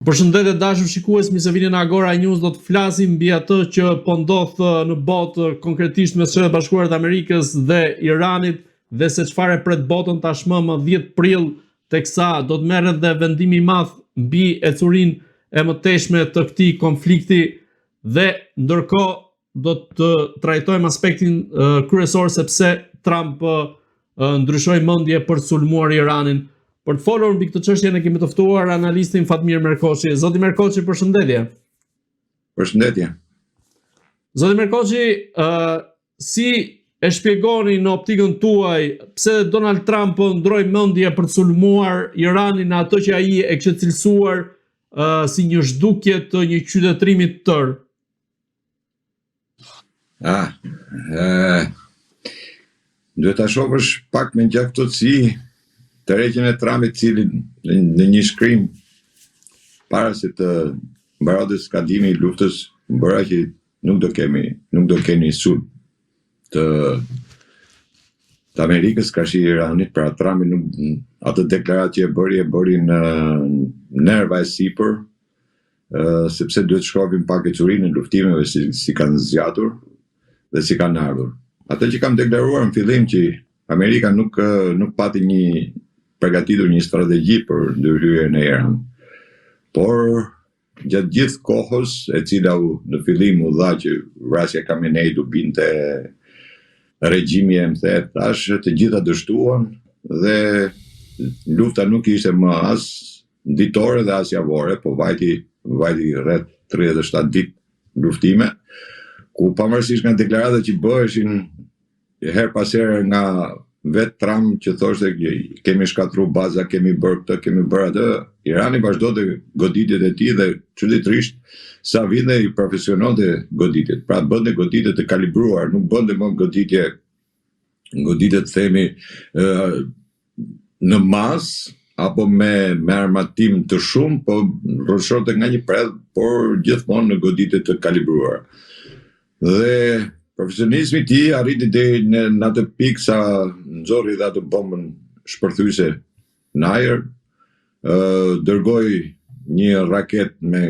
Përshëndetje dashur shikues, mirë se vini në Agora News. Do të flasim mbi atë që po ndodh në botë, konkretisht mes Shtetit Bashkuar të Amerikës dhe Iranit, dhe se çfarë pret botën tashmë më 10 prill, teksa do të merret dhe vendimi i madh mbi ecurinë e mëtejshme të këtij konflikti, dhe ndërkohë do të trajtojmë aspektin kryesor sepse Trump ndryshoi mendje për të sulmuar Iranin. Për të folur mbi këtë çështje ne kemi të ftuar analistin Fatmir Merkoçi. Zoti Merkoçi, përshëndetje. Përshëndetje. Zoti Merkoçi, si e shpjegoni në optikën tuaj pse Donald Trump ndroi mendje për të sulmuar Iranin në atë që ai e kishte cilësuar si një zhdukje të një qytetërimi të tërë? Duhet ta shohësh pak me gjaktësi tërheqjen e Trumpit, cili në një shkrim para se të mbarodë skadimi i luftës bëra që nuk do kemi sulm të Amerikës kërshi Iranit. Pra Trumpi atë deklaratë që e bëri në nerva e sipër, sepse duhet shkopim pak e curinë në luftimeve si kanë zgjatur dhe si kanë ardhur. Atë që kam deklaruar në fillim që Amerika nuk pati përgatitur një strategji për ndërhyrjen e Iran. Por gjatë gjithë kohës e cila në fillim u dha që vrasja Khamenei do binte regjimi e mbethet, tash të gjitha dështuan dhe lufta nuk ishte më as ditore dhe as javore, po vajti rreth 37 ditë luftime, ku pavarësisht nga deklaratat që bëheshin her pas here nga vetë Trump që thoshte kemi shkatru baza, kemi bërë këtë, kemi bërë atë, Irani vazhdonte goditjet e tij dhe çuditërisht sa vinte i profesiononte goditjet. Pra bënte goditje të kalibruar, nuk bënte më goditje të themi në mas apo me armatim të shumë, po rrëshonte nga një predh, por gjithmonë në goditje të kalibruar. Dhe profesionizmi i tij arriti deri në atë pikë sa nxorri dhe atë bombën shpërthyese në ajër, dërgoi një raket me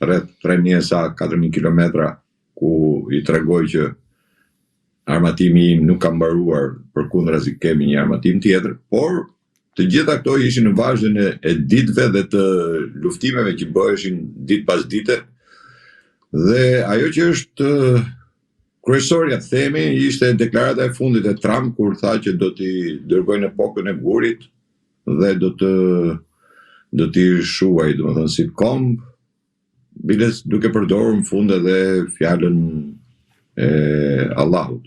rreth 3000 sa 4000 kilometra, ku i tregoi që armatimi im nuk ka mbaruar, përkundrazi kemi një armatim tjetër. Por të gjitha këto ishin në vazhdin e ditëve dhe të luftimeve që bëheshin ditë pas dite, dhe ajo që është kryesorja të themi ishte deklarata e fundit e Trump, kur tha që do t'i dërgojnë epokën e burit dhe do t'i shuaj, domethënë si komb, biles duke përdorur në fund edhe fjalën e Allahut.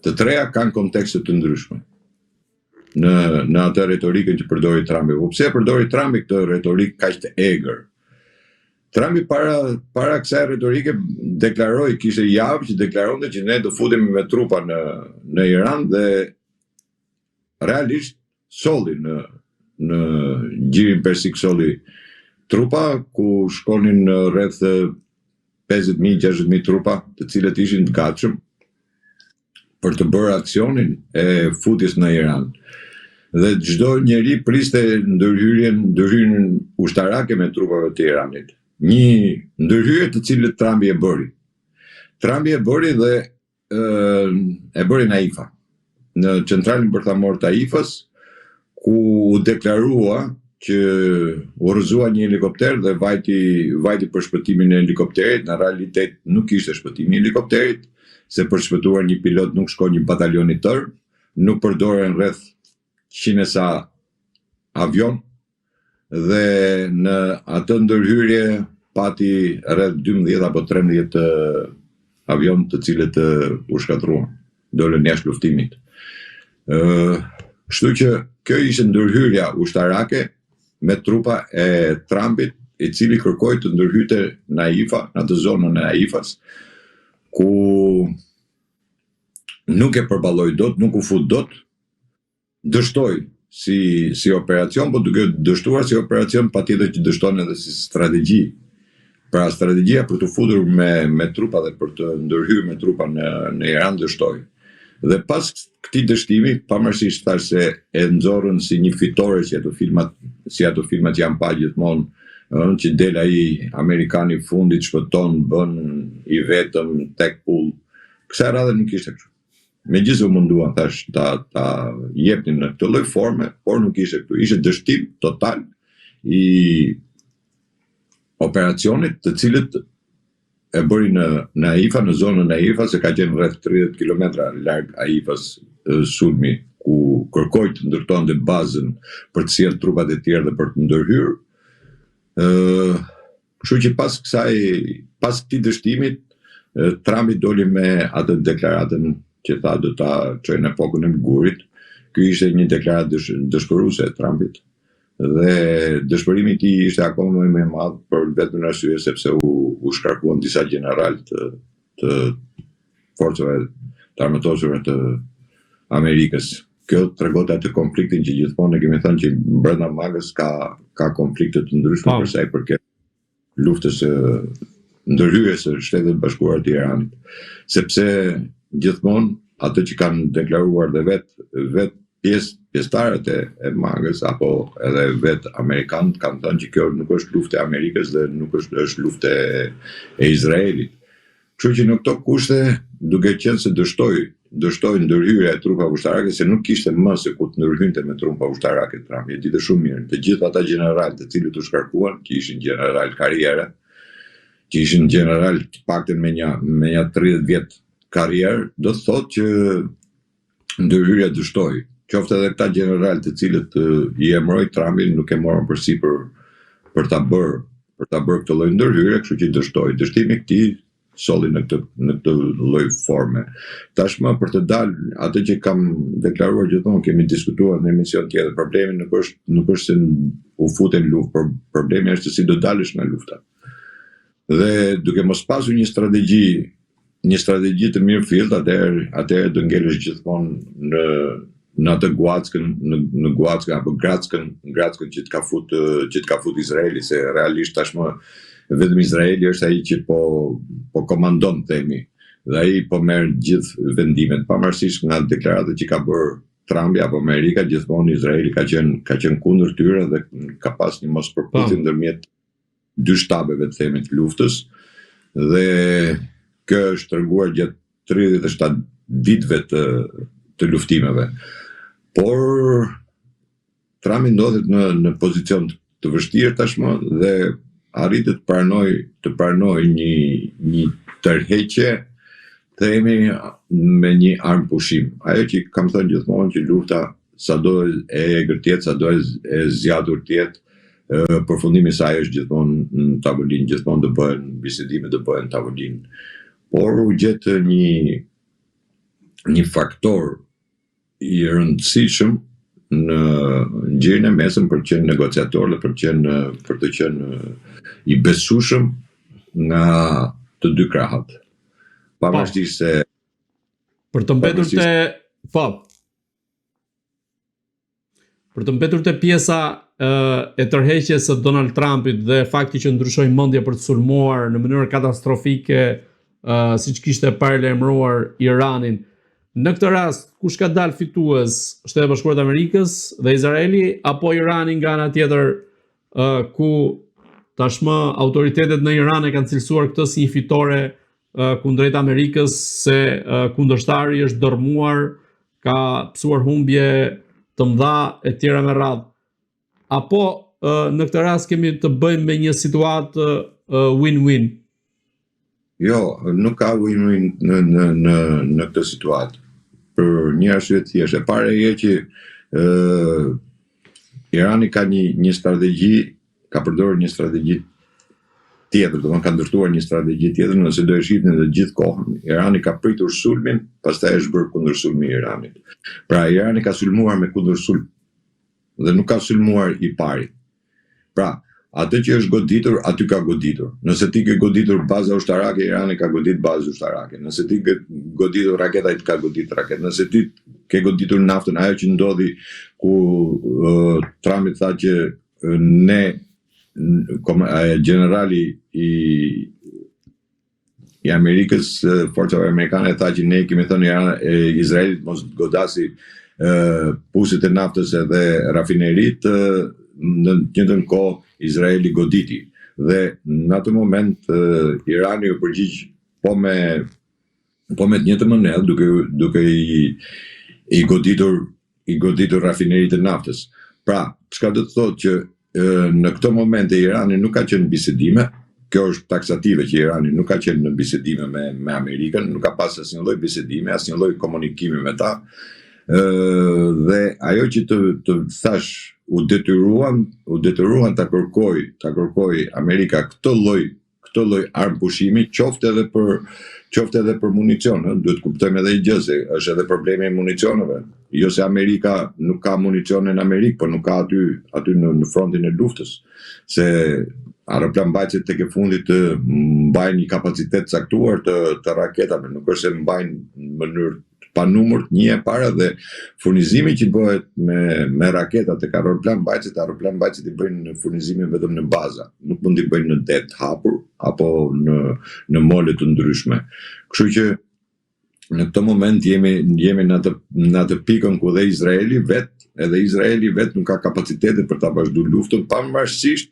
Të treja kanë kontekste të ndryshme në atë retorikën që përdori Trumpi. Po pse përdori Trumpi këtë retorikë kaq të egër? Trumpi para kësaj retorike deklaroi, kishte javë që deklaronte që ne do futemi me trupa në Iran, dhe realisht solli në gjirin persik solli trupa, ku shkonin rreth 50.000-60.000 trupa, të cilët ishin të gatshëm për të bërë aksionin e futjes në Iran. Dhe çdo njeri priste ndërhyrjen ushtarake me trupave të Iranit. Një ndërhyrje të cilët Trumpi e bëri. Trumpi e bëri dhe e bëri në Haifa, në centralin bërthamor të Haifës, ku u deklarua që u rrëzua një helikopter dhe vajti për shpëtimin e helikopterit. Në realitet nuk ishte shpëtimi i helikopterit, se për shpëtuar një pilot nuk shkon një batalion i tërë, nuk përdoren rreth 100 sa avion, dhe në atë ndërhyrje pati rreth 12 apo 13 avion të cilët u shkatruan, dolën jashtë luftimit. Kështu që kjo ishte ndërhyrja ushtarake me trupa e Trumpit, i cili kërkoi të ndërhyte në Haifa, në atë zonën e Haifas, ku nuk e përballoi dot, nuk u fut dot, dështoi si operacion, po duke dështuar si operacion, patjetër që dështon edhe si strategji. Pra strategjia për të futur me trupa dhe për të ndërhyrë me trupa në Iran dështoi. Dhe pas këtij dështimi, pavarësisht thash se e nxorrën si një fitore si ato filmat janë pa gjithmonë, që del ai amerikani i fundit shpëton, bën i vetëm tek pull. Kësaj radhe nuk ishte kështu. Megjithëse u munduan thash ta jepnin në këtë lloj forme, por nuk ishte kështu. Ishte dështim total i operacionit, të cilët e bëri në AIFA, në zonën e AIFA, se ka qenë rreth 30 kilometra larg AIFA-s sulmi, ku kërkoi të ndërtonte bazën për të sjellë trupat e tjerë dhe për të ndërhyrë. Kështu që pas këtij dështimit, Trumpi doli me atë deklaratën që tha do ta çojnë në fokun e mgurit. Ky ishte një deklaratë dëshpëruese e Trumpit. Dhe dëshpërimi i tij ishte akoma më i madh për vetëm arsye sepse u shkarkuan disa general të forcave të armëtosura të Amerikës. Kjo tregon atë konfliktin që gjithmonë ne kemi thënë që brenda Magës ka konflikte të ndryshme për sa i përket luftës ndërhyrjes së Shtetit Bashkuar të Iranit, sepse gjithmonë ato që kanë deklaruar dhe vet pjesëtarët e Magës apo edhe vet amerikanët kanë thënë që kjo nuk është luftë e Amerikës dhe nuk është luftë e Izraelit. Kështu që në këto kushte, duke qenë se dështoi ndërhyrja e trupave ushtarake, se nuk kishte më se ku të ndërhynte me trupa ushtarake Trumpi. E ditë shumë mirë, të gjithë ata general të cilët u shkarkuan, që ishin general karriere, që ishin general të paktën me një 30 vjet karrierë, do të thotë që ndërhyrja dështoi. Qoftë edhe këta general të cilët i emëroi Trumpi nuk e morën përsipër për ta bërë këtë lloj ndërhyrje, kështu që dështoi. Dështimi i këtij solli në këtë lloj forme. Tashmë për të dalë atë që kam deklaruar gjithmonë, kemi diskutuar në emision tjetër, problemi nuk është se u futen luftë, por problemi është se si do dalësh nga lufta. Dhe duke mos pasur një strategji të mirë fillt, atëherë do ngelesh gjithmonë në atë guackën, në guackën apo grackën që të ka fut Izraeli, se realisht tashmë vetëm Izraeli është ai që po komandon, themi, dhe ai po merr gjithë vendimet, pavarësisht nga deklaratat që ka bërë Trumpi apo Amerika, gjithmonë Izraeli ka qenë kundër tyre dhe ka pas një mospërputhje ndërmjet dy shtabeve të themi të luftës, dhe kjo është treguar gjatë 37 viteve të luftimeve. Por Trumpi ndodhet në pozicion të vështirë tashmë dhe arritet të pranoj një tërheqje, themi, me një armë pushim. Ajo që kam thënë gjithmonë që lufta sado e egër tjetë, sado e zgjatur tjetë, përfundimi i saj është gjithmonë në tavolinë, gjithmonë do bëhen bisedime, do bëhen tavolinë. Por u gjet një faktor i rëndësishëm në gjirin e mesëm për të qenë negociator dhe për të qenë i besueshëm nga të dy krahat. Pavarësisht se për të mbetur te pjesa e tërheqjes së Donald Trumpit dhe fakti që ndryshoi mendje për të sulmuar në mënyrë katastrofike, siç kishte paralajmëruar Iranin. Në këtë rast, kush ka dalë fitues, Shtetet Bashkuara të Amerikës dhe Izraeli, apo Irani nga ana tjetër, ku tashmë autoritetet në Iran e kanë cilësuar këtë si një fitore kundrejt Amerikës, se kundërshtari është dërmuar, ka psuar humbje të mëdha e tjera me radhë. Apo në këtë rast kemi të bëjmë me një situatë win-win? Jo, nuk ka win-win në këtë situatë. Për një arsye të thjeshtë. E para je që Irani ka një strategji, ka përdorur një strategji tjetër, do të thonë ka ndërtuar një strategji tjetër, nëse do e shihni në gjithë kohën. Irani ka pritur sulmin, pastaj është bërë kundërsulmi i Iranit. Pra Irani ka sulmuar me kundërsulm dhe nuk ka sulmuar i pari. Pra, atë që është goditur, aty ka goditur. Nëse ti ke goditur baza ushtarake, Irani ka godit bazë ushtarake. Nëse ti ke goditur raketa, ai ka godit raket. Nëse ti ke goditur naftën, ajo që ndodhi ku Trumpi tha që generali i Amerikës, forcave amerikane tha që ne kemi thënë Izraelit mos godasi pusit e naftës edhe rafinerit, në të njëjtën kohë Izraeli goditi. Dhe në atë moment Irani u përgjigj po me të njëjtën mënyrë duke i goditur rafinerit e naftës. Pra, çka do të thotë që në këtë moment Irani nuk ka qenë bisedime. Kjo është taksative që Irani nuk ka qenë në bisedime me Amerikën, nuk ka pas asnjë lloj bisedime, asnjë lloj komunikimi me ta. Dhe ajo që të thash u detyruan ta kërkoj Amerika këtë lloj armë pushimi, qoftë edhe për municion, duhet kuptojmë edhe një gjë se është edhe problemi i municioneve. Jo se Amerika nuk ka municion në Amerikë, por nuk ka aty në frontin e luftës. Se aeroplan mbajtësit tek e fundit mbajnë një kapacitet caktuar të raketave, nuk është se mbajnë në mënyrë panumërt një e para, dhe furnizimi që bëhet me raketa tek aeroplan mbajtësit i bëjnë furnizimin vetëm në baza, nuk mund t'i bëjnë në det hapur apo në mole të ndryshme. Kështu që në këtë moment jemi në atë pikën ku edhe Izraeli vet nuk ka kapacitete për ta vazhduar luftën, pavarësisht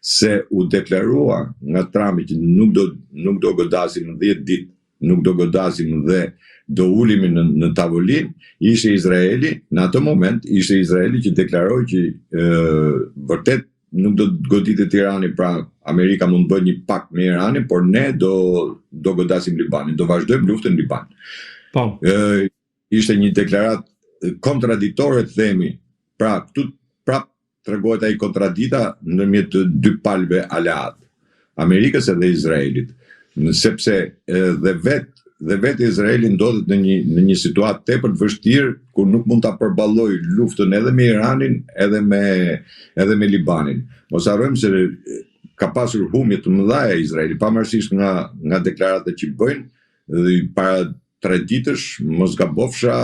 se u deklarua nga Trumpi që nuk do godasim në 10 ditë, nuk do godasim dhe do ulemi në tavolinë. Ishte Izraeli, në atë moment ishte Izraeli që deklaroi që vërtet nuk do të goditet Irani, pra Amerika mund të bëjë një pakt me Iranin, por ne do godasim Libanin, do vazhdojmë luftën në Liban. Po. Ishte një deklaratë kontradiktore, themi. Pra këtu prap tregohet ai kontradita ndërmjet të dy palëve aleat, Amerikës edhe Izraelit, sepse dhe vetë Izraeli ndodhet në një situatë tepër të vështirë ku nuk mund ta përballojë luftën edhe me Iranin edhe me Libanin. Mos harrojmë se ka pasur humbje të mëdha Izraeli, pavarësisht nga deklaratat që bëjnë. Dhe para 3 ditësh, mos gabofsha,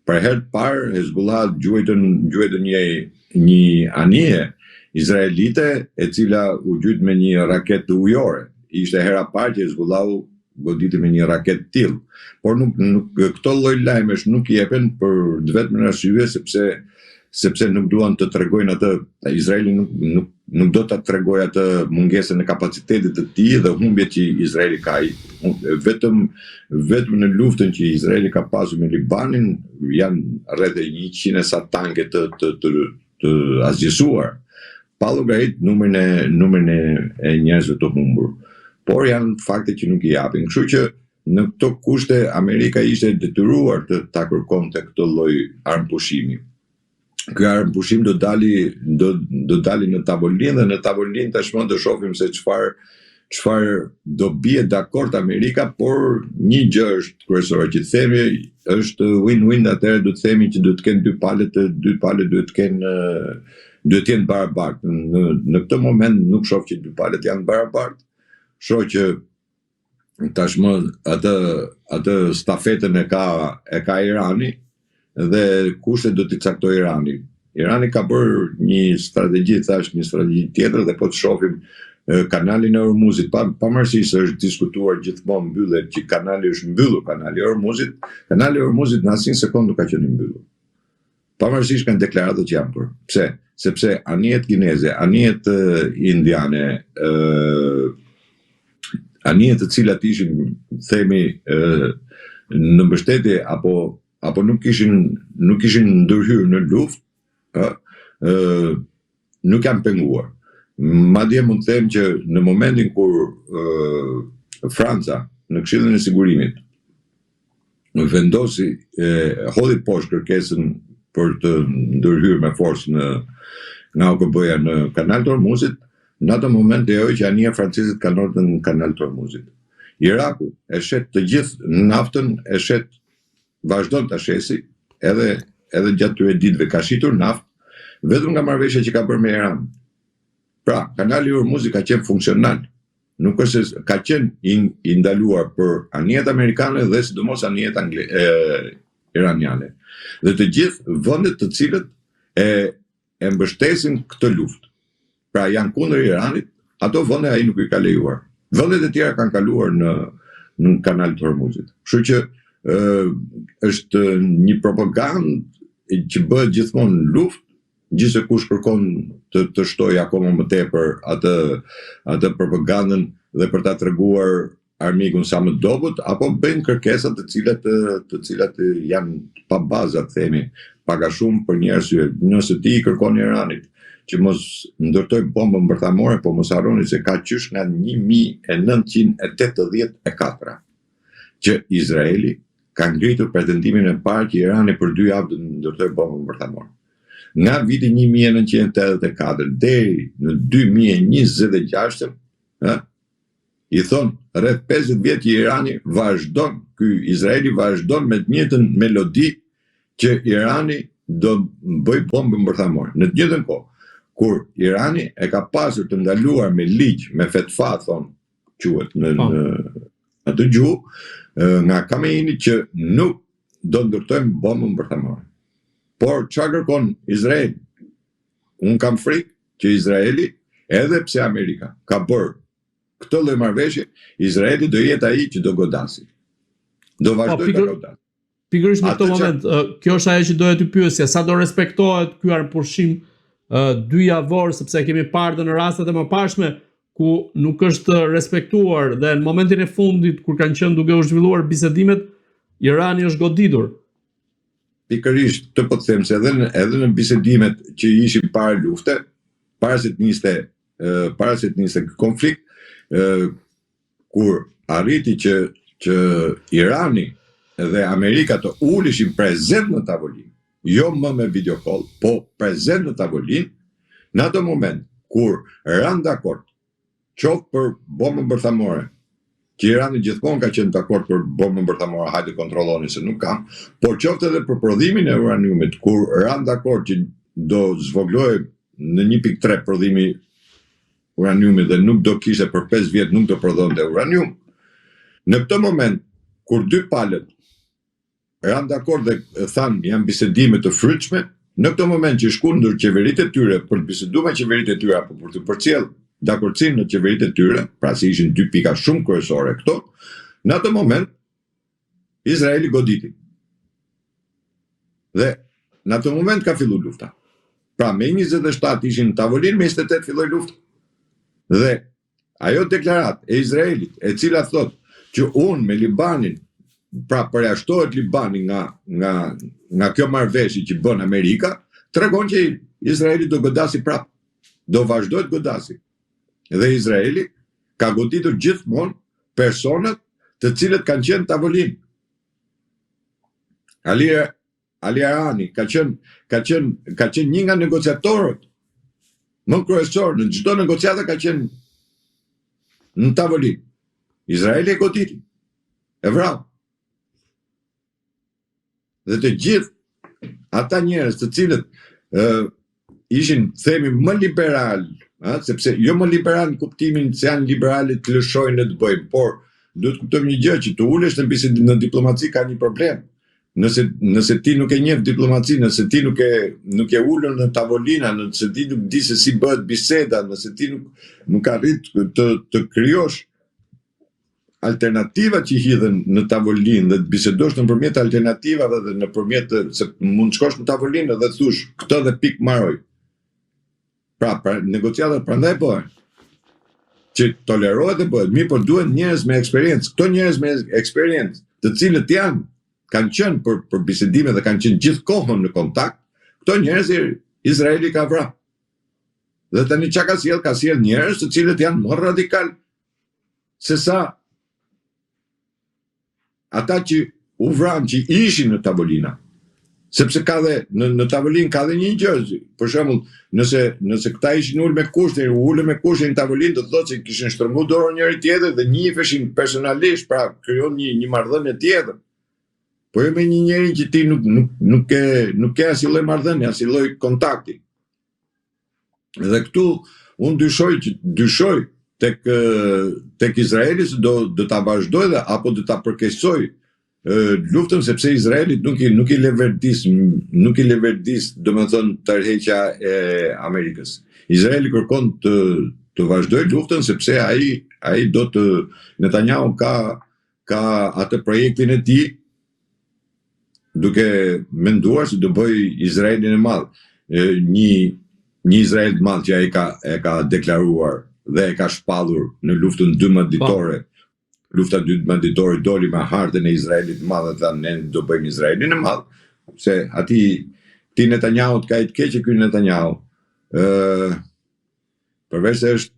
për herë të parë Hezbollah gjuajtën një anije izraelite e cila u gjujt me një raketë ujore. Ishte hera parë që Hezbollahu goditi me një raketë tillë. Por nuk këto lloj lajmesh nuk jepen për vetëm arsye sepse nuk duan të tregojnë atë. Izraeli nuk do ta tregojë atë mungesën e kapacitetit të tij dhe humbjet që Izraeli ka. Vetëm në luftën që Izraeli ka pasur me Libanin janë rreth 100 e sa tanke të asgjësuar, pa llogarit numrin e njerëzve të humbur. Por janë fakte që nuk i japin. Kështu që në këto kushte Amerika ishte detyruar të ta kërkonte këtë lloj armëpushimi. Ky armëpushim do dali në tavolinë, dhe në tavolinë tashmë do shohim se çfarë do bie dakord Amerika, por një gjë është kryesore që themi, është win-win, atëherë do të themi që do të kenë dy palët duhet të jenë barabartë. Në këtë moment nuk shoh që dy palët janë barabartë. Shoh që tashmë atë stafetën e ka Irani dhe kushtet do t'i caktojë Irani. Irani ka bërë një strategji tjetër, dhe po të shohim kanalin e Hormuzit, pavarësisht se është diskutuar gjithmonë mbyllet që kanali është mbyllur, kanali e Hormuzit. Kanali e Hormuzit në asnjë sekond nuk ka qenë i mbyllur. Pavarësisht kanë deklaratat që janë bërë. Pse? Sepse anijet kineze, anijet indiane, anijet të cilat ishin, themi, në mbështetje apo nuk ishin ndërhyrë në luftë, nuk janë penguar. Madje mund të them që në momentin kur Franca në Këshillin e Sigurimit vendosi hodhi poshtë kërkesën për të ndërhyrë me forcë nga OKB-ja në Kanal të Hormuzit, në atë moment lejoi që anija francezët kanorën në Kanal të Hormuzit. Iraku e shet të gjithë naftën, vazhdon ta shesi, edhe gjatë këtyre ditëve ka shitur naftë, vetëm nga marrëveshja që ka bërë me Iran. Pra, kanali i Hormuzit ka qenë funksional. Nuk është se ka qenë i ndaluar për anijet amerikane dhe sidomos anijet iraniane. Dhe të gjithë vendet të cilët e mbështesin këtë luftë, pra janë kundër Iranit, ato vende ai nuk i ka lejuar. Vendet e tjera kanë kaluar në kanal të Hormuzit. Kështu që është një propagandë që bëhet gjithmonë në luftë, gjithse kush kërkon të shtojë akoma më tepër atë propagandën dhe për ta treguar armikun sa më dobët, apo bëjnë kërkesa të cilat janë pa bazë, themi, pak a shumë për një arsye. Nëse ti i kërkon Iranit që mos ndërtoj bombën bërthamore, po mos harroni se ka qysh nga 1984 që Izraeli ka ngritur pretendimin e parë që Irani për 2 javë të ndërtoj bombën bërthamore. Nga viti 1984 deri në 2026, i thonë rreth 50 vjet që Irani vazhdon, Izraeli vazhdon me të njëjtën melodi që Irani do bëj bombën bërthamore. Në të njëjtën kohë, kur Irani e ka pasur të ndaluar me ligj, me fetva, quhet në atë gjuhë, nga Khamenei që nuk do ndërtojmë bombën bërthamore. Por çfarë kërkon Izraeli? Unë kam frikë që Izraeli, edhe pse Amerika ka bërë këtë lloj marrëveshje, Izraeli do jetë ai që do godasi. Do vazhdoj të godasi. Pikërisht në këtë moment, kjo është ajo që doja t'ju pyesja, sa do respektohet ky arpushim 2 javor, sepse kemi parë në rastet e mëparshme ku nuk është respektuar dhe në momentin e fundit kur kanë qenë duke u zhvilluar bisedimet, Irani është goditur. Pikërisht të po të them se edhe në bisedimet që ishin para lufte, para se të niste konflikt, kur arriti që Irani dhe Amerika të ulishin prezent në tavolinë, jo më me video call, po prezent në tavolinë, në ato moment kur ranë dakord, qoftë për bombën bërthamore, që Irani gjithmonë ka qenë dakord për bombën bërthamore, hajde kontrolloni se nuk kam, por qoftë edhe për prodhimin e uraniumit, kur ranë dakord që do zvoglohet në 1.3 prodhimi uraniumit dhe nuk do kishte për 5 vjet nuk do prodhonte uranium. Në këtë moment, kur 2 palët ranë dakord dhe thanë janë bisedime të frytshme, në këtë moment që shkundër qeveritë e tyre për të biseduar me qeveritë e tyre apo për të përcjell dakordsinë në qeveritë e tyre, pra se ishin 2 pika shumë kryesore këto, në atë moment Izraeli goditi. Dhe në atë moment ka filluar lufta. Pra me 27 ishin në tavolinë, me 28 filloi lufta. Dhe ajo deklarat e Izraelit, e cila thot që unë me Libanin, pra përjashtohet Libani nga kjo marrëveshje që bën Amerika, tregon që Izraeli do godasi prap, do vazhdoj të godasi. Dhe Izraeli ka goditur gjithmonë personat të cilët kanë qenë tavolinë. Ali Arani ka qenë një nga negociatorët më kryesor në çdo negociatë ka qenë në tavolinë. Izraeli e goditi, e vrau. Dhe të gjithë ata njerëz të cilët ishin, themi, më liberal, sepse jo më liberal në kuptimin se janë liberalit të lëshojnë në të bëjmë, por duhet kuptojmë një gjë që të ulesh në diplomaci ka një problem. Nëse ti nuk e njeh diplomaci, nëse ti nuk e ulur në tavolina, nëse ti nuk di se si bëhet biseda, nëse ti nuk arrit të krijosh alternativa që hidhen në tavolinë dhe të bisedosh nëpërmjet alternativave dhe nëpërmjet se mund të shkosh në tavolinë dhe të thush këtë dhe pik maroj. Pra negociatat prandaj bëhen. Që tolerohet dhe bëhet, mirë, por duhen njerëz me eksperiencë. Këto njerëz me eksperiencë, të cilët kanë qenë për bisedime dhe kanë qenë gjithkohën në kontakt, këto njerëz Izraeli ka vrarë. Dhe tani çka ka sjell njerëz të cilët janë më radikal se sa ata që u vranë që ishin në tavolina. Sepse ka dhe në tavolinë ka dhe një gjë. Për shembull, nëse këta ishin ulë me kushtin në tavolinë, do të thotë se kishin shtrënguar dorën njëri tjetrit dhe njiheshin personalisht, pra krijon një marrëdhënie tjetër. Po jo me një njeri që ti nuk ke asnjë lloj marrëdhënie, asnjë lloj kontakti. Dhe këtu unë dyshoj tek Izraeli se do ta vazhdoj dhe apo do ta përkeqësoj luftën, sepse Izraeli nuk i leverdis, domethënë tërheqja e Amerikës. Izraeli kërkon të vazhdoj luftën sepse ai do të Netanyahu ka atë projektin e tij duke menduar se do bëj Izraelin e madh. Një Izrael të madh që ai e ka deklaruar dhe e ka shpallur në luftën 12 ditore. Lufta 12 ditore doli me hartën e Izraelit të madh dhe tha ne do bëjmë Izraelin e madh. Se ti Netanyahu ka i të keqë ky Netanyahu. Përveç se është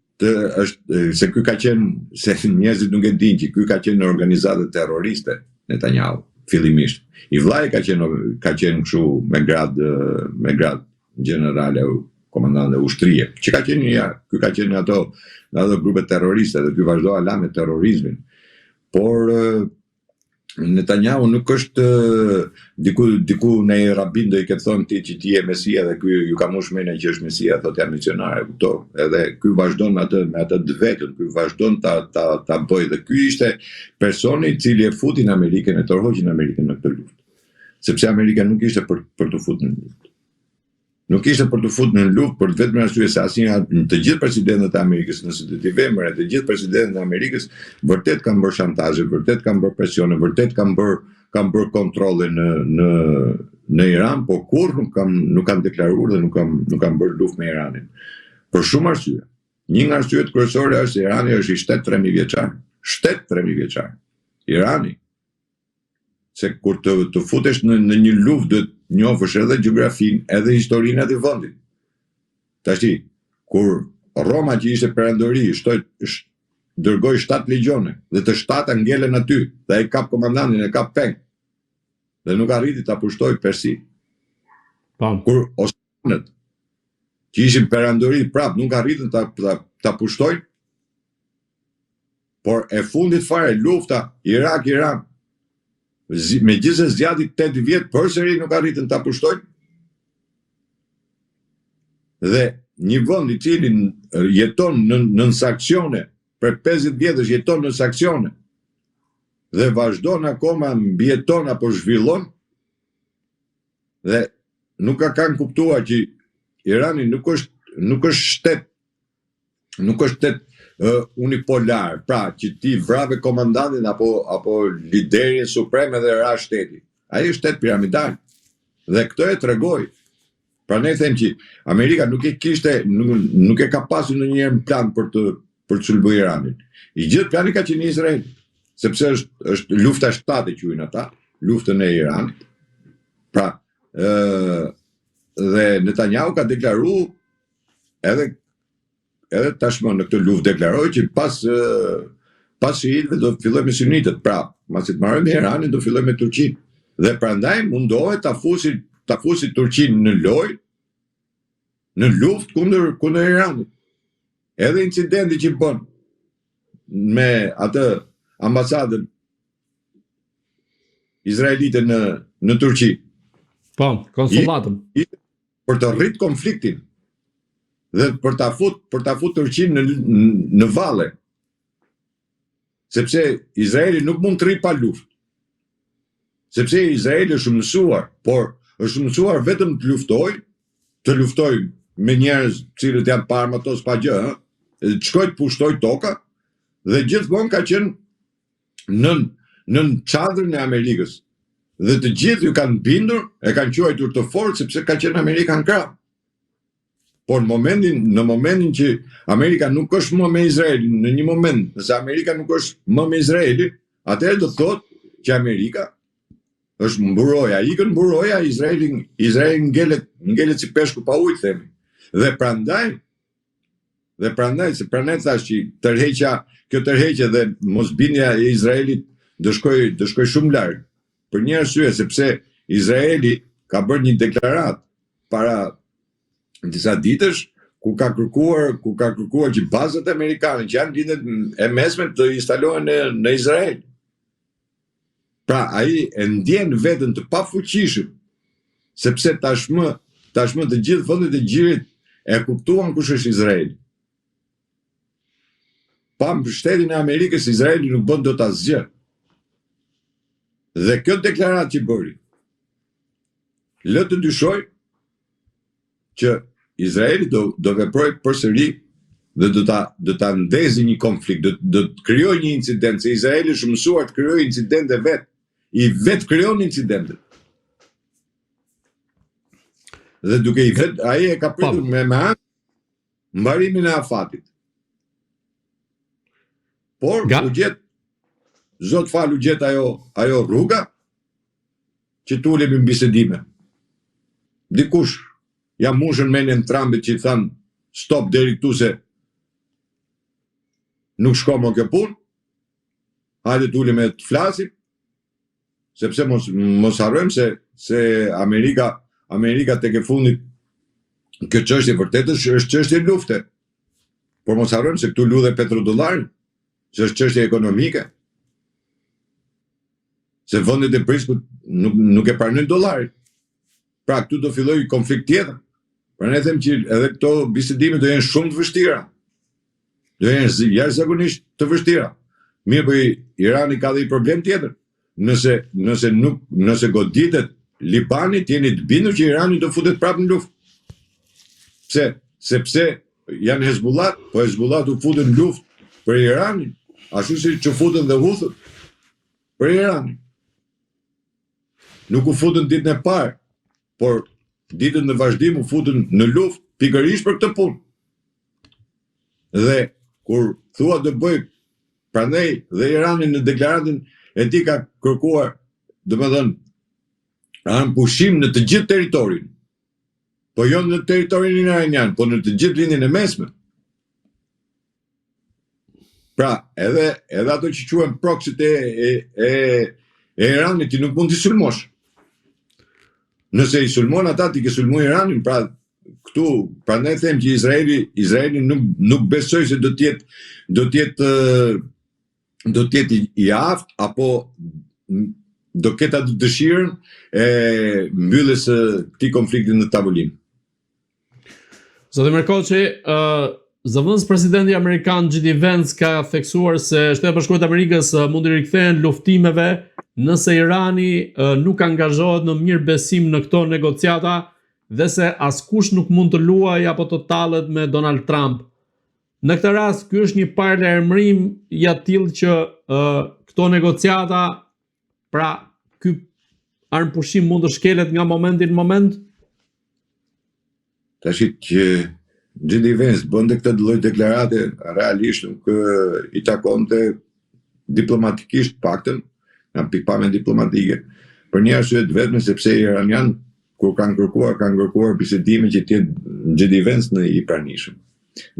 se ky ka qenë, se njerëzit nuk e dinë që ky ka qenë në organizate terroriste Netanyahu fillimisht. I vllai ka qenë kështu me grad generale komandante ushtrie. Që ka qenë ky ka qenë ato grupe terroriste dhe ky vazhdoi ala me terrorizmin. Por Netanyahu nuk është diku në një rabin do i ke thonë ti që ti je Mesia dhe ky ju ka mush mendja që është Mesia, thotë jam misionar, kupton. Edhe ky vazhdon me atë vetën, ky vazhdon ta bëjë dhe ky ishte personi i cili e futi në Amerikën, e tërhoqi në Amerikën në këtë luftë. Sepse Amerika nuk ishte për të futur në luftë. Nuk ishte për të futur në luftë për vetëm arsye se asnjëherë të gjithë presidentët e Amerikës, nëse do t'i vëmë të gjithë presidentët e Amerikës vërtet kanë bërë shantazhe, vërtet kanë bërë presione, vërtet kanë bërë kontrolle në Iran, por kurrë nuk kanë deklaruar dhe nuk kanë bërë luftë me Iranin. Për shumë arsye. Një nga arsyet kryesore është se Irani është i shtet 3000 vjeçar. Shtet 3000 vjeçar. Irani. Se kur të futesh në një luftë do të njohësh edhe gjeografinë, edhe historinë e atij vendi. Tashi, kur Roma që ishte perandori, dërgoi 7 legjione dhe të 7 ngelen aty, dhe ai kap komandantin, e kap peng. Dhe nuk arriti ta pushtoi Persi. Kur Osmanët që ishin perandori prap nuk arritën ta pushtojnë, por e fundit fare lufta Irak-Iran me gjithse zgjati 8 vjet përsëri nuk arritën ta pushtojnë. Dhe një vend i cili jeton në saksione për 50 vjetësh jeton në saksione dhe vazhdon akoma mbijeton apo zhvillon dhe nuk kanë kuptuar që Irani nuk është shtet unipolar, pra që ti vrave komandantin apo liderin suprem edhe ra shteti. Ai është shtet piramidal. Dhe këtë e tregoi. Pra ne them që Amerika nuk e ka pasur ndonjëherë plan për të sulmuar Iranin. I gjithë plani ka qenë Izrael, sepse është lufta 7 e quajnë ata, luftën e Iranit. Pra, dhe Netanyahu ka deklaruar edhe tashmë në këtë luftë deklaroi që pas shiitëve do të filloj me sunitët, pra, pasi të marrojmë Iranin do filloj me Turqinë. Dhe prandaj mundohet ta fusi Turqinë në lojë, në luftë kundër Iranit. Edhe incidenti që bën me atë ambasadën izraelite në Turqi. Po, konsulatën. Për të rrit konfliktin dhe për ta fut Turqinë në valle. Sepse Izraeli nuk mund të rri pa luftë. Sepse Izraeli është mësuar, por është mësuar vetëm të luftoj me njerëz cilët janë pa armatos pa gjë, të shkoj të pushtoj toka dhe gjithmonë ka qenë nën çadrën e Amerikës. Dhe të gjithë ju kanë bindur, e kanë quajtur të fortë sepse ka qenë Amerika në krah. Por në momentin që Amerika nuk është më me Izraelin, në një moment, nëse Amerika nuk është më me Izraelin, atëherë do të thotë që Amerika është mburoja, ikën mburoja, Izraeli ngelet si peshku pa ujë, themi. Dhe prandaj, se prandaj thash që kjo tërheqja dhe mosbindja e Izraelit do shkoj shumë larg. Për një arsye, sepse Izraeli ka bërë një deklaratë para disa ditësh ku ka kërkuar që bazat amerikane që janë lindet e mesme të instalohen në Izrael. Pra ai e ndjen veten të pafuqishëm, sepse tashmë të gjithë vendet e gjirit e kuptuan kush është Izraeli. Pa mbështetjen e Amerikës, Izraeli nuk bën dot asgjë. Dhe kjo deklaratë që bëri, lë të dyshoj që Izraeli do veproj përsëri dhe do ta ndezi një konflikt, do të krijojë një incident, se Izraeli është mësuar të krijojë incidente vet. I vet krijon incidentet. Dhe duke i vet, ai e ka pritur me mbarimin e afatit. Por u gjet, Zot fal, u gjet ajo rruga që tulemi në bisedime. Dikush ja mushën mendjen Trumpit që i than stop deri këtu se nuk shko më kjo punë. Hajde tulemi të flasim, sepse mos harrojmë se Amerika tek e fundit kjo çështje vërtet është çështje lufte. Por mos harrojmë se këtu ludhe petrodollari, që është çështje ekonomike. Se vendet e Priskut nuk e pranojnë dollarin. Pra këtu do filloj konflikt tjetër. Pra ne them që edhe këto bisedime do jenë shumë të vështira. Do jenë jashtëzakonisht të vështira. Mirë, po Irani ka dhe i problem tjetër. Nëse goditet Libani, jeni të bindur që Irani do futet prapë në luftë. Pse? Sepse janë Hezbollah, po Hezbollah u futën në luftë për Iranin, ashtu si që futën dhe Huthët për Iranin. Nuk u futën ditën e parë, por ditën në vazhdim u futën në luftë pikërisht për këtë punë. Dhe kur thua do bëj, prandaj dhe Irani në deklaratën e tij ka kërkuar, domethënë, anë pushim në të gjithë territorin. Po jo në territorin iranian, po në të gjithë lindjen e mesme. Pra, edhe ato që quhen proxyt e Iranit, ti nuk mund t'i sulmosh. Nëse i sulmon ata, ti ke sulmuar Iranin, pra këtu, prandaj them që Izraeli nuk besoj se do t'jetë i aftë, apo do ketë atë dëshirën e mbylljes së këtij konflikti në tavolinë. Zotë Merkoçi, zëvendës presidenti amerikan J.D. Vance ka theksuar se Shtetet e Bashkuara të Amerikës mund të rikthehen luftimeve nëse Irani nuk angazhohet në mirëbesim në këto negociata dhe se askush nuk mund të luajë apo të tallet me Donald Trump. Në këtë rast, ky është një paralajmërim i tillë që këto negociata, pra ky armpushim mund të shkelet nga momenti në moment? Tash që J.D. Vance bënte këtë lloj deklarate, realisht nuk i takonte diplomatikisht paktën, nga pikpamjen diplomatike, për një arsye të vetme sepse iranian kur kanë kërkuar bisedime që të jetë J.D. Vance në i pranishëm.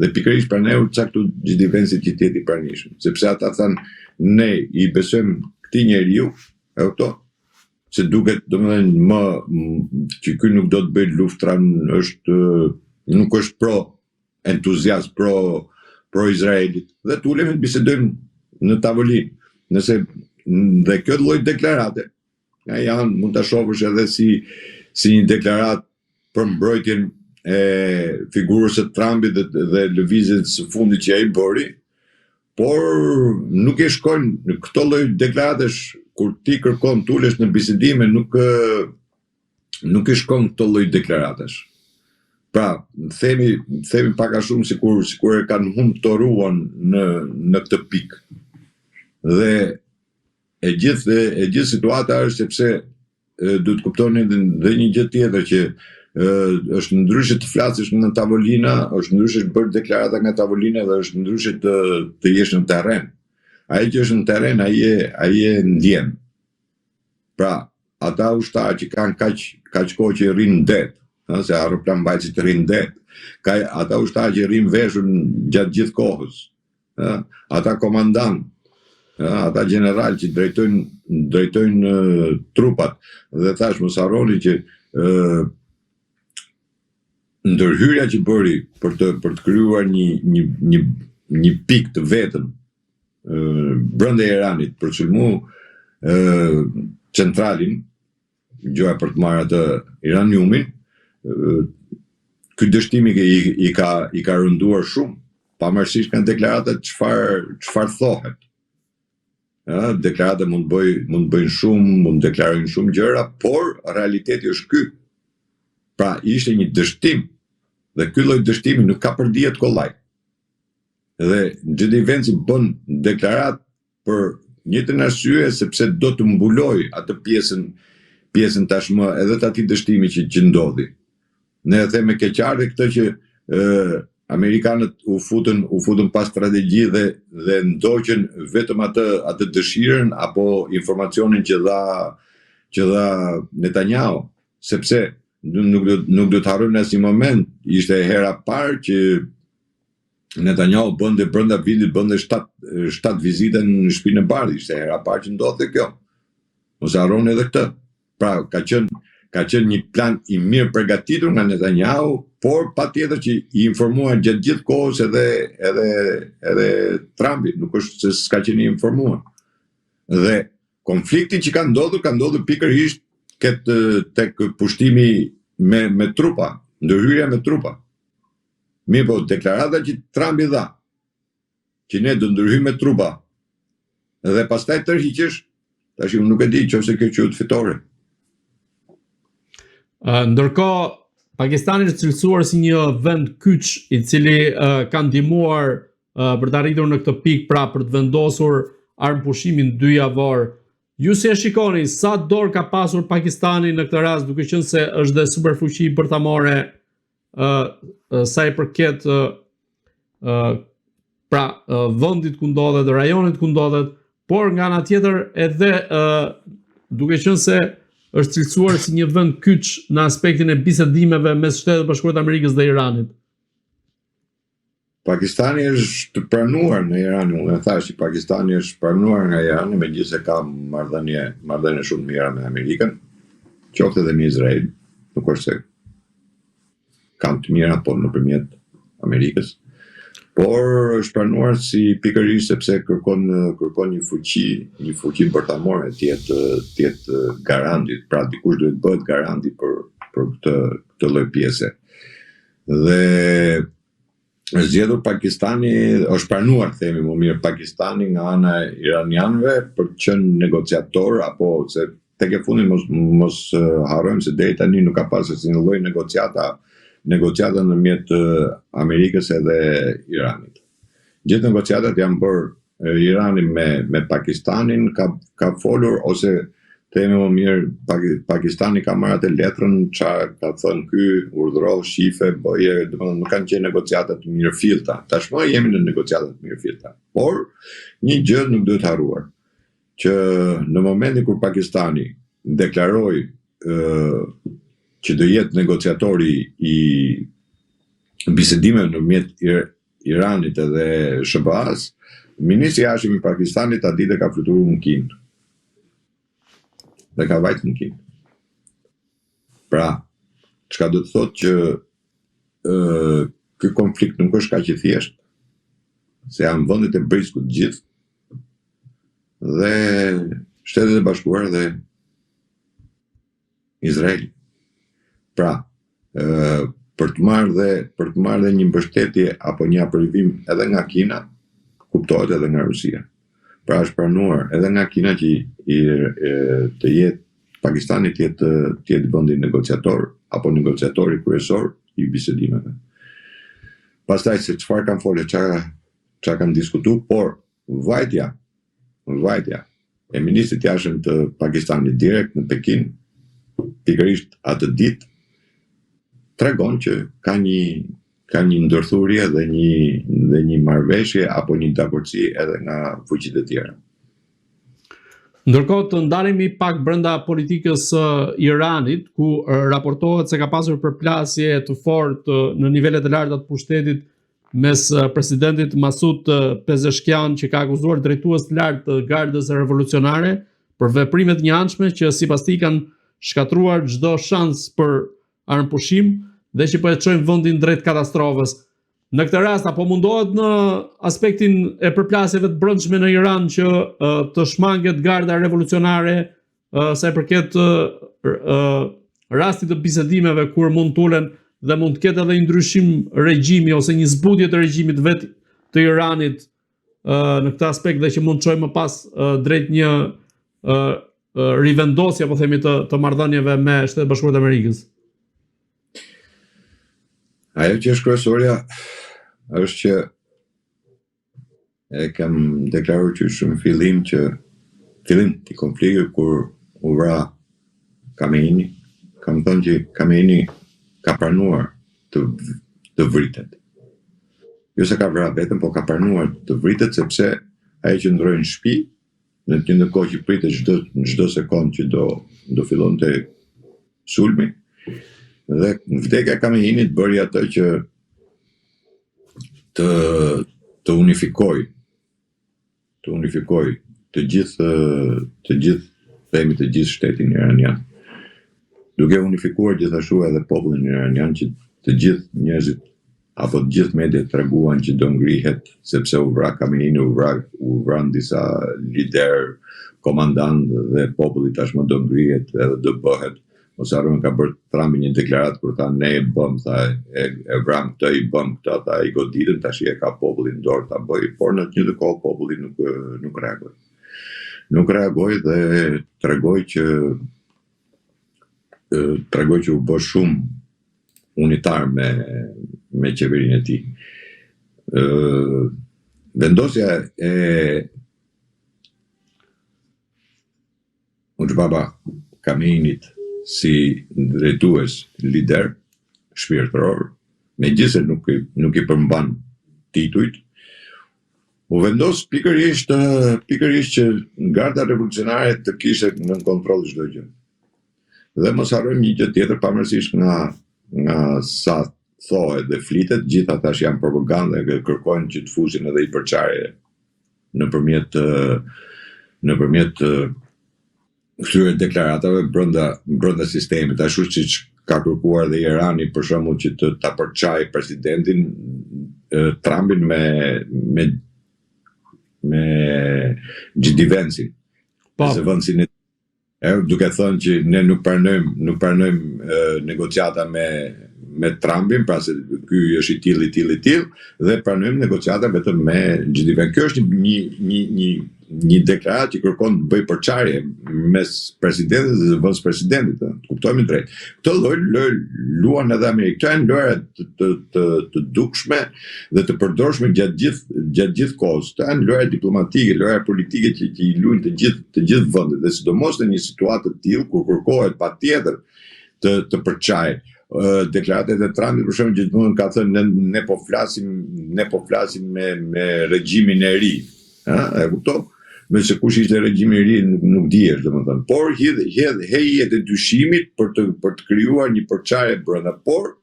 Dhe pikërisht prandaj u caktu J.D. Vance që të jetë i pranishëm, sepse ata thanë ne i besojmë këtij njeriu, e kupton? Se duket, domethënë, që ky nuk do të bëjë luftra, nuk është pro entuziast, pro Izraelit. Dhe tulemi të bisedojmë në tavolinë. Nëse dhe kjo lloj deklarate, janë mund ta shohësh edhe si një deklaratë për mbrojtjen e figurës së Trumpit dhe lëvizjes së fundit që ai bëri, por nuk e shkojnë në këto lloj deklaratesh. Kur ti kërkon tulesh në bisedime, nuk e shkon këto lloj deklaratesh. Pra, themi pak a shumë sikur e kanë humbtoruan në këtë pikë. Dhe e gjithë situata është sepse duhet kuptoni edhe një gjë tjetër që është ndryshe të flasësh në tavolina, është ndryshe të bërë deklarata nga tavolina dhe është ndryshe të jesh në terren. Ai që është në terren, ai e ndjen. Pra, ata ushtarë që kanë kaq kohë që rrinë në det, se aeroplan mbajtësit rrinë në det, ata ushtarë që rrinë veshur gjatë gjithë kohës, ata komandantë, ata general që drejtojnë trupat, dhe thash mos harroni që ndërhyrja që bëri për të krijuar një pikë të vetëm brenda Iranit për të sulmuar centralin, gjoja për të marrë atë iraniumin, ky dështim i ka rënduar shumë, pavarësisht nga deklaratat çfarë thohet. Deklaratat mund bëjnë shumë, mund deklarojnë shumë gjëra, por realiteti është ky. Pra ishte një dështim, dhe ky lloj dështimi nuk ka për dijet kollaj. Dhe J.D. Vance bën deklarat për njëjtën arsye sepse do të mbuloj atë pjesën tashmë edhe të atij dështimi që ndodhi. Ne e them me keqardhje këtë që amerikanët u futën pas strategji dhe ndoqën vetëm atë dëshirën apo informacionin që dha Netanyahu, sepse nuk do të harrojmë në asnjë moment, ishte hera parë që Netanyahu bënte brenda vitit 7 vizita në shtëpinë e Bardhit, ishte hera parë që ndodhte kjo. Mos harroni edhe këtë. Pra ka qenë një plan i mirë përgatitur nga Netanyahu, por patjetër që i informuar gjatë gjithë kohës edhe Trumpi, nuk është se s'ka qenë i informuar. Dhe konflikti që ka ndodhur pikërisht tek pushtimi me trupa, ndërhyrja me trupa. Mirë po, deklarata që Trumpi dha, që ne do ndërhyjmë me trupa, dhe pastaj tërhiqesh, tash unë nuk e di nëse kjo quhet fitore. Ndërkohë, Pakistani është cilësuar si një vend kyç i cili ka ndihmuar për të arritur në këtë pikë, pra për të vendosur armëpushimin 2 javor. Ju si e shikoni, sa dorë ka pasur Pakistani në këtë rast, duke qenë se është dhe superfuqi bërthamore sa i përket vendit ku ndodhet, rajonit ku ndodhet, por nga ana tjetër edhe duke qenë se është cilësuar si një vend kyç në aspektin e bisedimeve mes Shtetit Bashkuar të Amerikës dhe Iranit. Pakistani është pranuar në Iran, unë e thash që Pakistani është pranuar nga Irani, megjithëse ka marrëdhënie shumë mira me Amerikën, qoftë edhe me Izrael, nuk është se kanë të mira po nëpërmjet Amerikës. Por është pranuar si pikërisht sepse kërkon një fuqi bërthamore të jetë garanti, pra dikush duhet bëhet garanti për këtë lloj pjese. Dhe është zgjedhur Pakistani, është pranuar, themi më mirë, Pakistani nga ana e iranianëve për të qenë negociator, apo se tek e fundit mos harrojmë se deri tani nuk ka pasur asnjë lloj negociata ndërmjet Amerikës edhe Iranit. Gjithë negociatat janë bërë Irani me Pakistanin, ka folur, ose themi më mirë, Pakistani ka marrë atë letrën, çfarë ka thënë ky, urdhëro, shife, bëje, domethënë nuk kanë qenë negociata të mirëfillta. Tashmë jemi në negociata të mirëfillta. Por një gjë nuk duhet harruar, që në momentin kur Pakistani deklaroi që do jetë negociatori i bisedimeve nëpërmjet Iranit edhe SBA-s, ministri i jashtëm i Pakistanit atë ditë ka fluturuar në Kinë. Dhe ka vajtë në Kinë. Pra, çka do të thotë që ky konflikt nuk është kaq i thjeshtë, se janë vendet e briskut gjithë, dhe Shtetet e Bashkuara dhe Izraeli. Pra, për të marrë dhe një mbështetje apo një aprivim edhe nga Kina, kuptohet edhe nga Rusia. Pra është pranuar edhe nga Kina që të jetë Pakistani të jetë vendi negociator apo negociatori kryesor i bisedimeve. Pastaj se çfarë kanë folur, çfarë kanë diskutuar, por vajtja e ministrit të jashtëm të Pakistanit direkt në Pekin, pikërisht atë ditë, tregon që ka një ndërthurje dhe një marrëveshje apo një dakordsi edhe nga fuqitë e tjera. Ndërkohë të ndalemi pak brenda politikës së Iranit, ku raportohet se ka pasur përplasje të fortë në nivelet e larta të pushtetit mes presidentit Masud Pezeshkian, që ka akuzuar drejtues të lartë të Gardës Revolucionare për veprimet të njëanshme që sipas tij kanë shkatruar çdo shans për armëpushim dhe që po e çojnë vendin drejt katastrofës. Në këtë rast, apo mundohet në aspektin e përplasjeve të brendshme në Iran që të shmanget Garda Revolucionare sa i përket rastit të bisedimeve kur mund tulen dhe mund të ketë edhe një ndryshim regjimi ose një zbutje të regjimit vet të Iranit në këtë aspekt dhe që mund të çojë më pas drejt një rivendosje, apo themi të marrëdhënieve me Shtetet Bashkuara të Amerikës. Ajo që është kryesorja është që e kam deklaruar qysh në fillim të konfliktit kur u vra Khamenei, kam thënë që Khamenei ka pranuar të vritet. Jo se ka vra vetëm, po ka pranuar të vritet sepse ai qëndroi në shtëpi, në të njëjtën kohë që pritet çdo sekond që do fillonte sulmi, dhe vdekja e Khameneit bëri atë që të unifikoj të gjithë shtetin iranian, duke unifikuar gjithashtu edhe popullin iranian, që të gjithë njerëzit apo të gjithë mediat treguan që do ngrihet sepse u vra Khamenei, u vran disa lider, komandant, dhe populli tashmë do ngrihet edhe do bëhet. Mos harrojmë ka bërë Trumpi një deklaratë kur tha ne e bëm, tha e vram këtë, i bëm këtë, tha i goditën, tash e ka popullin dorë ta bëj, por në të njëjtën kohë populli nuk reagoi. Nuk reagoi dhe tregoi që u bë shumë unitar me qeverinë e tij. Vendosja e Mujtaba Khameneit si drejtues, lider shpirtëror, megjithëse nuk i përmban titujt, u vendos pikërisht që garda revolucionare të kishte në kontroll çdo gjë. Dhe mos harrojmë një gjë tjetër, pavarësisht nga sa thohet dhe flitet, gjitha tash janë propagandë dhe kërkojnë që të fusin edhe i përçarje nëpërmjet këtyre deklaratave brenda sistemit, ashtu siç ka kërkuar dhe Irani për shembull që ta përçajë presidentin Trumpin me J.D. Vance-in. Se Vance-in duke thënë që ne nuk pranojmë negociata me Trumpin, pra se ky është i tillë, dhe pranojmë negociata vetëm me J.D. Vance. Kjo është një deklaratë që kërkon të bëj përçarje mes presidentit dhe vicepresidentit, kuptojmë drejt. Këtë lloj luan edhe Amerikë. Këto janë lojra të dukshme dhe të përdorshme gjatë gjithë kohës. Këto janë lojra diplomatike, lojra politike që i luajnë të gjithë vendet, dhe sidomos në një situatë të tillë kur kërkohet patjetër të përçajë. Deklaratat e Trumpit për shembull gjithmonë ka thënë ne po flasim me regjimin e ri. E kupton? Me se kush ishte regjimi i ri nuk dihesh, domethënë. Por hejet e dyshimit për të krijuar një përçarje brenda. Por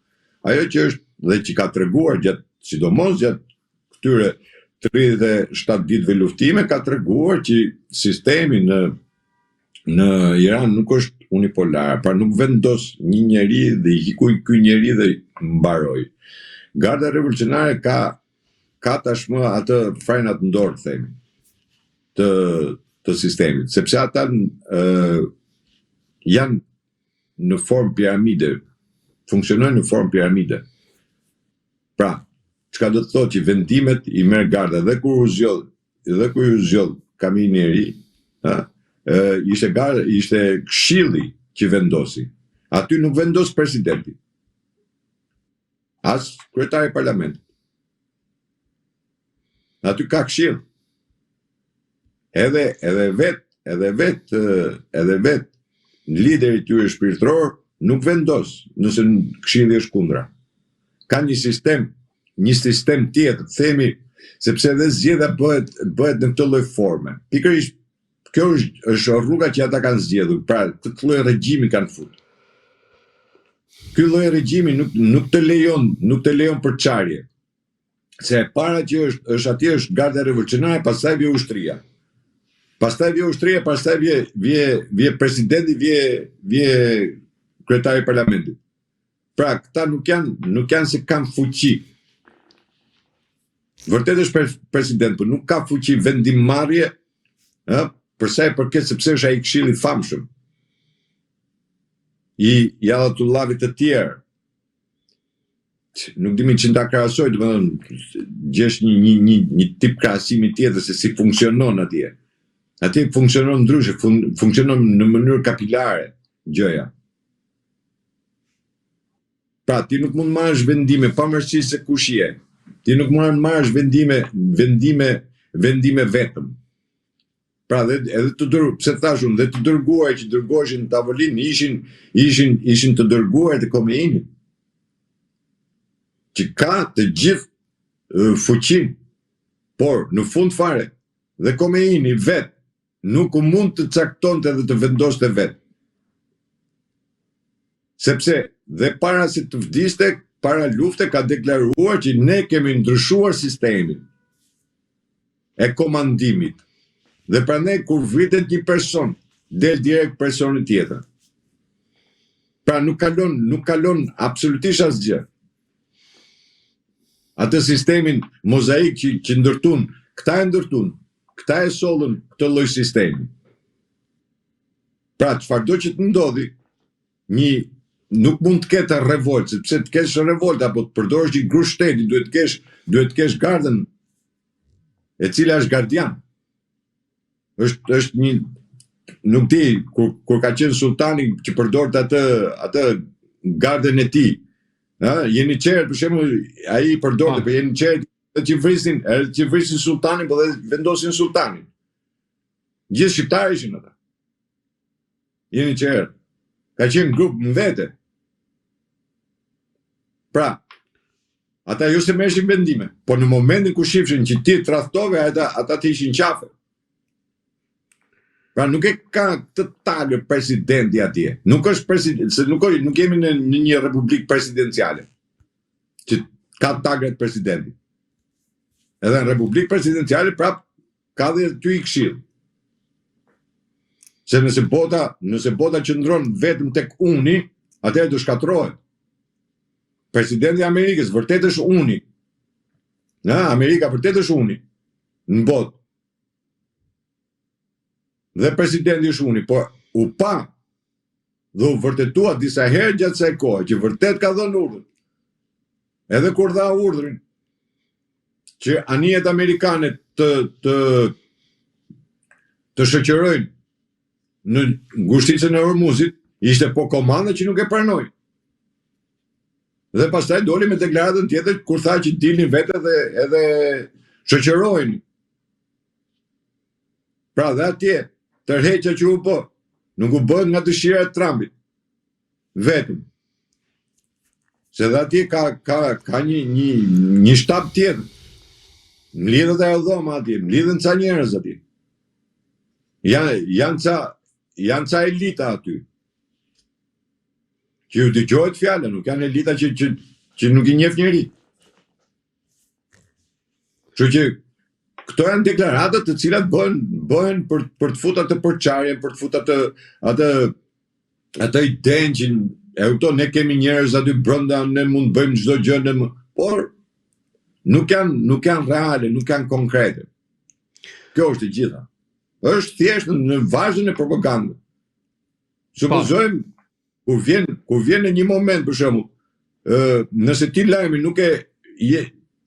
ajo që është dhe që ka treguar sidomos gjatë këtyre 37 ditëve luftime, ka treguar që sistemi në Iran nuk është unipolar, pra nuk vendos një njeri dhe i hikuj ky njeri dhe mbaroi. Garda revolucionare ka tashmë atë frenat në dorë, themi, të sistemit, sepse ata janë në formë piramide, funksionojnë në formë piramide. Pra, çka do të thotë që vendimet i merr garda, dhe kur u zgjodh Khamenei i ri, ishte këshilli që vendosi. Aty nuk vendos presidenti, as kryetari i parlamentit. Aty ka këshill. Edhe vet lideri i tyre shpirtëror nuk vendos nëse këshilli është kundra. Ka një sistem tjetër, themi, sepse edhe zgjedhja bëhet në këtë lloj forme. Pikërisht kjo është rruga që ata kanë zgjedhur, pra këtë lloj regjimi kanë futur. Ky lloj regjimi nuk të lejon përçarje. Se e para që është atje është garda revolucionare, pastaj vjen ushtria. Pastaj vjen presidenti, vjen kryetari i parlamentit. Pra këta nuk janë se kanë fuqi. Vërtet është president, por nuk ka fuqi vendimmarrje, për sa i përket sepse është ai këshilli i famshëm i Ayatollavit të tjerë. Nuk dimi që nda krahasoj, domethënë gjesh një tip krahasimi tjetër se si funksionon atje. Atje funksionon ndryshe, funksionon në mënyrë kapilare gjëja. Pra ti nuk mund marrësh vendime pavarësisht se kush je. Ti nuk mund marrësh vendime vendime vetëm. Pra edhe pse thash unë, dhe të dërguar që dërgoheshin në tavolinë ishin të dërguar të Khomeinit, që ka të gjithë fuqinë, por në fund fare dhe Khomeini vet nuk mund të caktonte dhe të vendoste vet. Sepse dhe para se të vdiste, para lufte ka deklaruar që ne kemi ndryshuar sistemin e komandimit. Dhe prandaj kur vritet një person, del direkt personi tjetër. Pra nuk kalon absolutisht asgjë. Atë sistemin mozaik që ndërtun, këta e sollën këtë lloj sistemi. Pra çfarëdo që të ndodhi, nuk mund të ketë revolt, sepse të kesh revolt apo të përdorësh një grup shteti, duhet të kesh gardën e cila është gardian. Është një, nuk di, kur ka qenë sultani që përdorët atë gardën e tij. Jeni qertë, për shembull, ai përdorte, po jeni qertë që vrisin sultanin, po dhe vendosin sultanin. Gjithë shqiptarë ishin ata. Jeni qertë. Ka qenë grup në vete. Pra, ata jo se merreshin vendime, po në momentin ku shifshin që ti tradhtove, ata të ishin qafe. Pra nuk e ka të tagër presidenti atje. Nuk është president, se nuk jemi në një republikë presidenciale që ka tagët presidenti. Edhe në republikë presidenciale prap ka dhe ty i këshill. Se nëse bota qëndron vetëm tek uni, atëherë do shkatrohet. Presidenti i Amerikës vërtet është uni. Amerika vërtet është uni në botë. Dhe presidenti është uni, por u pa dhe u vërtetua disa herë gjatë kësaj kohe që vërtet ka dhënë urdhër. Edhe kur dha urdhrin që anijet amerikane të shoqërojnë në ngushticën e Hormuzit, ishte po komanda që nuk e pranoi. Dhe pastaj doli me deklaratën tjetër kur tha që dilnin vetë dhe edhe shoqërojnë. Pra dhe atje tërheqja që u bë, nuk u bën nga dëshira e Trumpit. Vetëm. Se dhe atje ka një shtab tjetër. Mlidhet aerodhoma atje, mlidhen ca njerëz atje. Janë ca elita aty. Që ju dëgjohet fjala, nuk janë elita që nuk i njeh njeri. Kështu që këto janë deklaratat të cilat bëhen për të futur atë përçarjen, për të futur atë idenë që ne kemi njerëz aty brenda, ne mund të bëjmë çdo gjë, por nuk janë reale, nuk janë konkrete. Kjo është e gjitha. Është thjesht në vazhdën e propagandës. Supozojmë kur vjen në një moment, për shembull, nëse ti lajmi nuk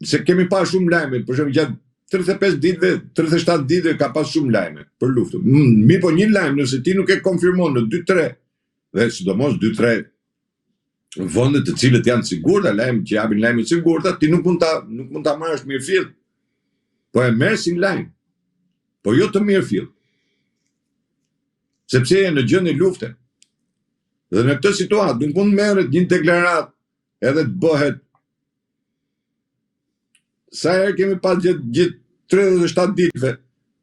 se kemi pas shumë lajme, për shembull gjatë 35 ditëve, 37 ditëve ka pas shumë lajme për luftën. Mirë, po një lajm nëse ti nuk e konfirmon në 2-3, dhe sidomos 2-3 vende të cilët janë sigurta, lajm që japin lajme të sigurta, ti nuk mund ta marrësh mirëfill. Po e merr si lajm. Po jo të mirëfill. Sepse je në gjendje lufte. Dhe në këtë situatë nuk mund merret një deklaratë edhe të bëhet. Sa herë kemi pas gjithë 37 ditëve,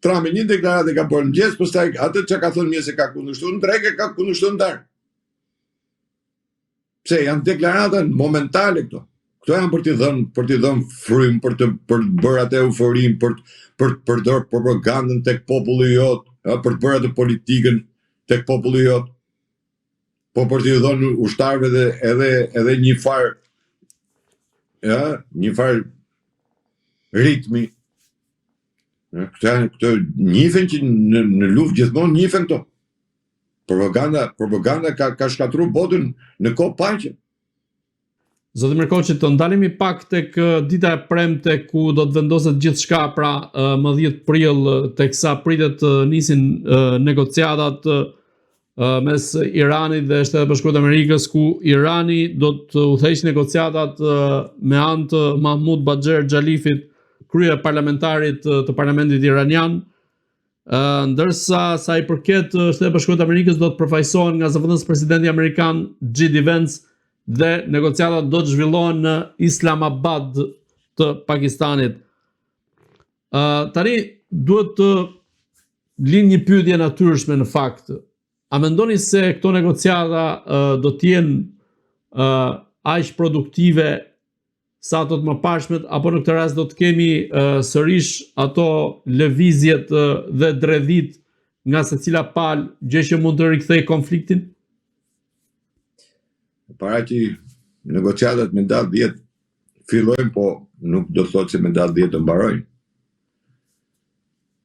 Trumpi një deklaratë ka bërë mëngjes, pastaj atë që ka thënë mirë se ka kundërshtuar në drekë, ka kundërshtuar në darkë. Pse janë deklarata momentale këto. Këto janë për t'i dhënë frym, për të bërë atë euforinë, për të përdorur propagandën tek populli jot, për të bërë atë politikën tek populli jot. Po për t'i dhënë ushtarëve edhe një farë ritmi. Këto njifen që në luftë gjithmonë njifen këto. Propaganda ka shkatruar botën në kohë paqe. Zoti Mirkoçi, të ndalemi pak tek dita e premte ku do të vendoset gjithçka, pra më 10 prill, teksa pritet të nisin negociatat mes Iranit dhe Shtetet Bashkuara të Amerikës, ku Irani do të udhëheqë negociatat me anë të Mahmoud Bagher Xhalifit krye parlamentarit të parlamentit iranian, ndërsa sa i përket Shtetit Bashkuar të Amerikës do të përfaqësohen nga zëvendës presidenti amerikan J.D. Vance dhe negociatat do të zhvillohen në Islamabad të Pakistanit. Tani duhet të lind një pyetje natyrshme në fakt. A mendoni se këto negociata do të jenë aq produktive sa ato të mëparshmet, apo në këtë rast do të kemi sërish ato lëvizjet dhe dredhit nga secila palë, gjë që mund të rikthejë konfliktin? Para që negociatat me datë 10 fillojnë, po nuk do thotë se me datë 10 të mbarojnë.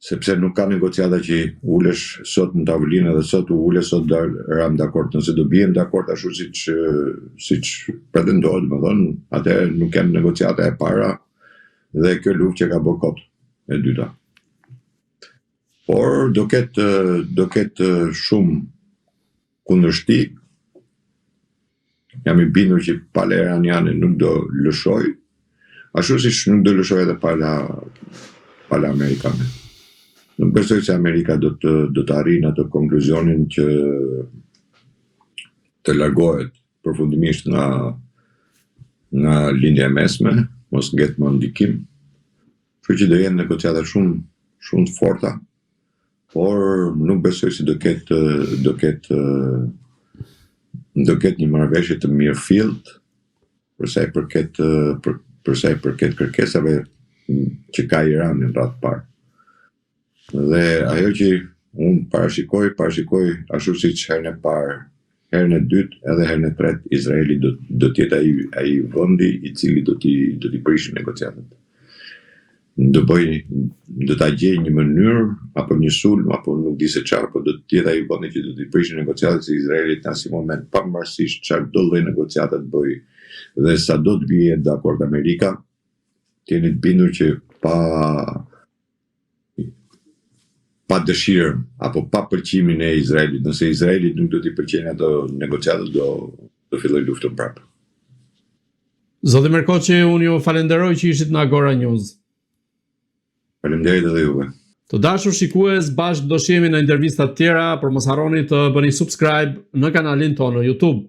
Sepse nuk ka negociata që ulesh sot në tavolinë dhe sot u ule, sot ram dakord. Nëse do bien dakord ashtu siç pretendohet, atëherë nuk janë negociata e para dhe kjo luftë që ka bërë kot e dyta. Por do ketë shumë kundërshti. Jam i bindur që pala iraniane nuk do lëshoj, ashtu siç nuk do lëshoj edhe pala amerikane. Nuk besoj se Amerika do të arrijë atë konkluzionin që të largohet përfundimisht nga lindja e mesme, mos ngjet më ndikim. Kështu që do jenë negociata shumë të forta, por nuk besoj se do ketë një marrëveshje të mirëfillt për sa i përket kërkesave që ka Irani në radhë parë. Dhe ajo që unë parashikoj ashtu siç herën e parë, herën e dytë edhe herën e tretë Izraeli do të jetë ai vendi i cili do t'i prishë negociatat. Do ta gjejë një mënyrë apo një sulm apo nuk di se çfarë, po do të jetë ai vendi që do t'i prishë negociatat, se Izraeli në asnjë moment, pavarësisht çfarë do lloj negociata të bëjë dhe sa do të vijë dakord Amerika, jeni të bindur që pa dëshirën apo pa pëlqimin e Izraelit. Nëse Izraelit nuk do t'i pëlqejnë ato negociatat, do filloj luftën prapë. Zoti Merkoçi, unë ju falenderoj që ishit në Agora News. Faleminderit edhe juve. Të dashur shikues, bashkë do shihemi në intervista të tjera, por mos harroni të bëni subscribe në kanalin tonë në YouTube.